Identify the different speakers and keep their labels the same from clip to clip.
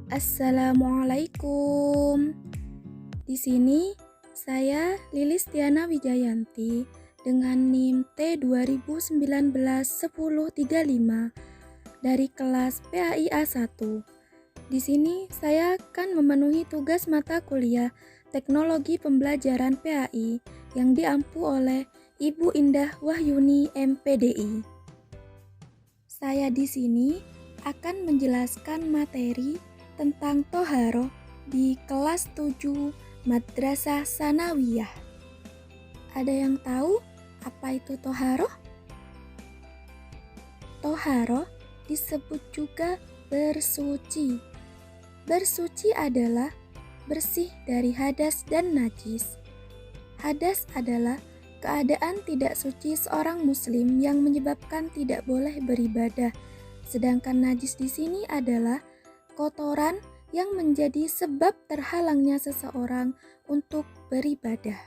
Speaker 1: Assalamualaikum. Di sini saya Lilis Tiana Wijayanti dengan NIM T2019-1035 dari kelas PAIA 1. Di sini saya akan memenuhi tugas mata kuliah Teknologi Pembelajaran PAI yang diampu oleh Ibu Indah Wahyuni MPDI. Saya di sini akan menjelaskan materi tentang Toharoh di kelas 7 Madrasah Sanawiyah. Ada yang tahu apa itu Toharoh? Toharoh disebut juga bersuci. Bersuci adalah bersih dari hadas dan najis. Hadas adalah keadaan tidak suci seorang muslim yang menyebabkan tidak boleh beribadah. Sedangkan najis di sini adalah kotoran yang menjadi sebab terhalangnya seseorang untuk beribadah.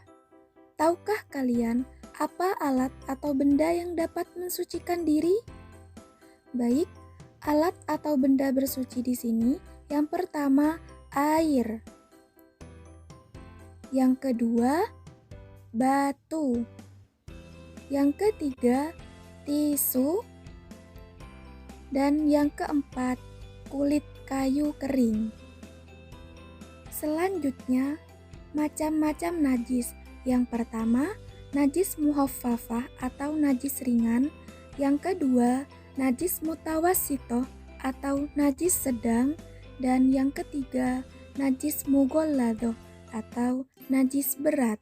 Speaker 1: Tahukah kalian apa alat atau benda yang dapat mensucikan diri? Baik, alat atau benda bersuci di sini yang pertama air. Yang kedua batu. Yang ketiga tisu. Dan yang keempat kulit kayu kering. Selanjutnya, macam-macam najis. Yang pertama, najis muhaffafah atau najis ringan. Yang kedua, najis mutawassitoh atau najis sedang. Dan yang ketiga, najis mughalladoh atau najis berat.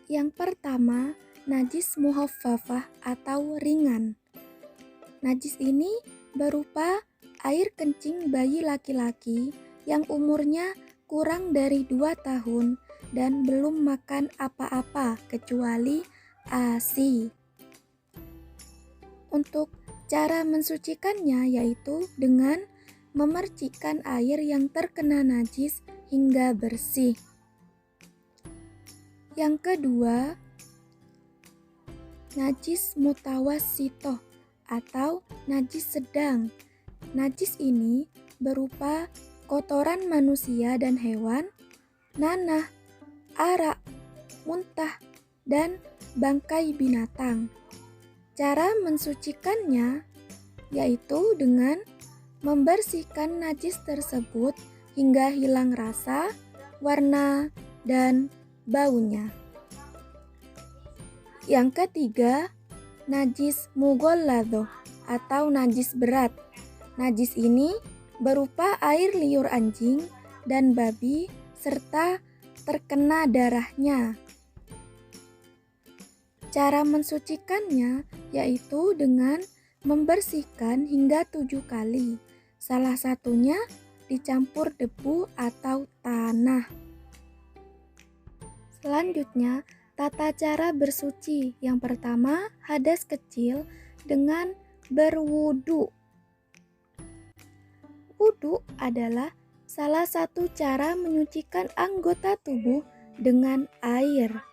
Speaker 1: Yang pertama, najis muhaffafah atau ringan. Najis ini berupa air kencing bayi laki-laki yang umurnya kurang dari 2 tahun dan belum makan apa-apa kecuali ASI. Untuk cara mensucikannya yaitu dengan memercikkan air yang terkena najis hingga bersih. Yang kedua, najis mutawassitoh atau najis sedang. Najis ini berupa kotoran manusia dan hewan, nanah, arak, muntah, dan bangkai binatang. Cara mensucikannya yaitu dengan membersihkan najis tersebut hingga hilang rasa, warna, dan baunya. Yang ketiga, najis mughalladoh atau najis berat. Najis ini berupa air liur anjing dan babi serta terkena darahnya. Cara mensucikannya yaitu dengan membersihkan hingga 7 kali. Salah satunya dicampur debu atau tanah. Selanjutnya, tata cara bersuci. Yang pertama, hadas kecil dengan berwudu. Wudu adalah salah satu cara menyucikan anggota tubuh dengan air.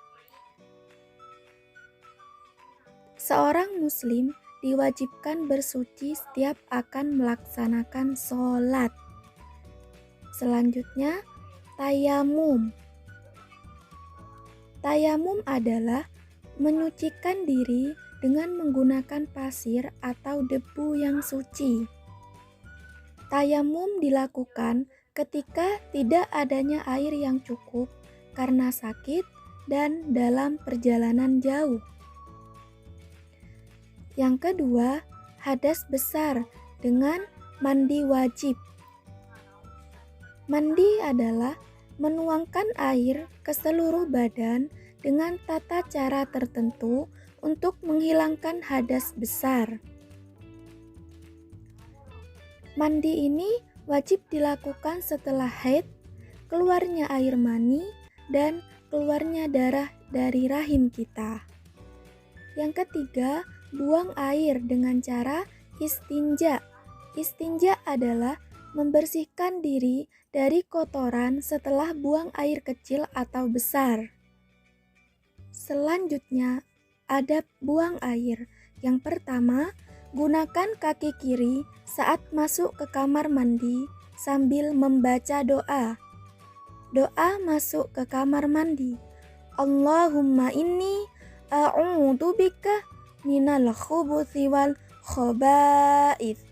Speaker 1: Seorang muslim diwajibkan bersuci setiap akan melaksanakan sholat. Selanjutnya, tayamum. Tayamum adalah menyucikan diri dengan menggunakan pasir atau debu yang suci. Tayamum dilakukan ketika tidak adanya air yang cukup karena sakit dan dalam perjalanan jauh. Yang kedua, hadas besar dengan mandi wajib. Mandi adalah menuangkan air ke seluruh badan dengan tata cara tertentu untuk menghilangkan hadas besar. Mandi ini wajib dilakukan setelah haid, keluarnya air mani, dan keluarnya darah dari rahim kita. Yang ketiga, buang air dengan cara istinja. Istinja adalah membersihkan diri dari kotoran setelah buang air kecil atau besar. Selanjutnya, adab buang air. Yang pertama, gunakan kaki kiri saat masuk ke kamar mandi sambil membaca doa. Doa masuk ke kamar mandi. Allahumma inni a'udzubika minal khubuthi wal khaba'ith.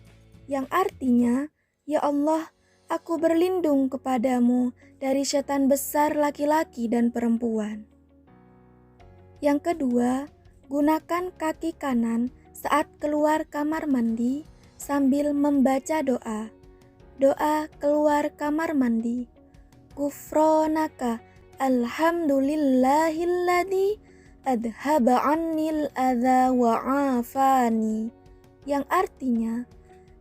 Speaker 1: Yang artinya, ya Allah, aku berlindung kepadamu dari setan besar laki-laki dan perempuan. Yang kedua, gunakan kaki kanan saat keluar kamar mandi sambil membaca doa. Doa keluar kamar mandi. Ghufranaka alhamdulillahilladzi adhaba annil adza wa afani. Yang artinya,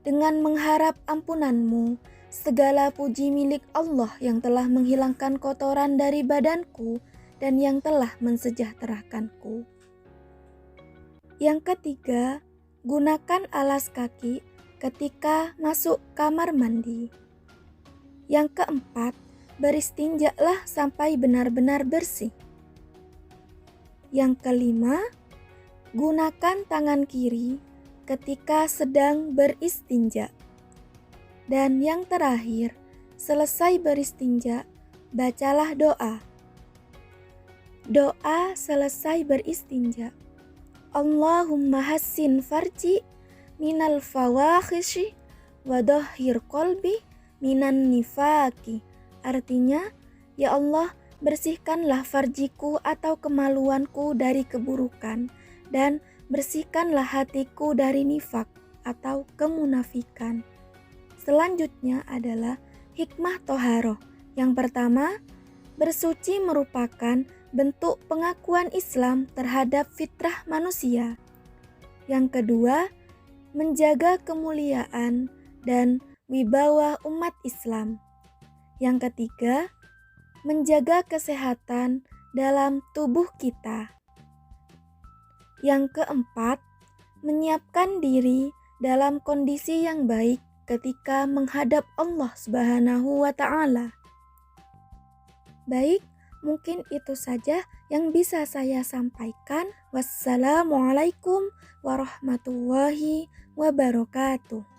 Speaker 1: dengan mengharap ampunanmu, segala puji milik Allah yang telah menghilangkan kotoran dari badanku dan yang telah mensejahterakanku. Yang ketiga, gunakan alas kaki ketika masuk kamar mandi. Yang keempat, beristinjalah sampai benar-benar bersih. Yang kelima, gunakan tangan kiri ketika sedang beristinja. Dan yang terakhir, selesai beristinja, bacalah doa. Doa selesai beristinja. Allahumma hassin farji minal fawahishi wa dahhir qalbi minan nifaki. Artinya, ya Allah, bersihkanlah farjiku atau kemaluanku dari keburukan dan bersihkanlah hatiku dari nifak atau kemunafikan. Selanjutnya adalah hikmah toharoh. Yang pertama, bersuci merupakan bentuk pengakuan Islam terhadap fitrah manusia. Yang kedua, menjaga kemuliaan dan wibawa umat Islam. Yang ketiga, menjaga kesehatan dalam tubuh kita. Yang keempat, menyiapkan diri dalam kondisi yang baik ketika menghadap Allah Subhanahu wa Ta'ala. Baik, mungkin itu saja yang bisa saya sampaikan. Wassalamualaikum warahmatullahi wabarakatuh.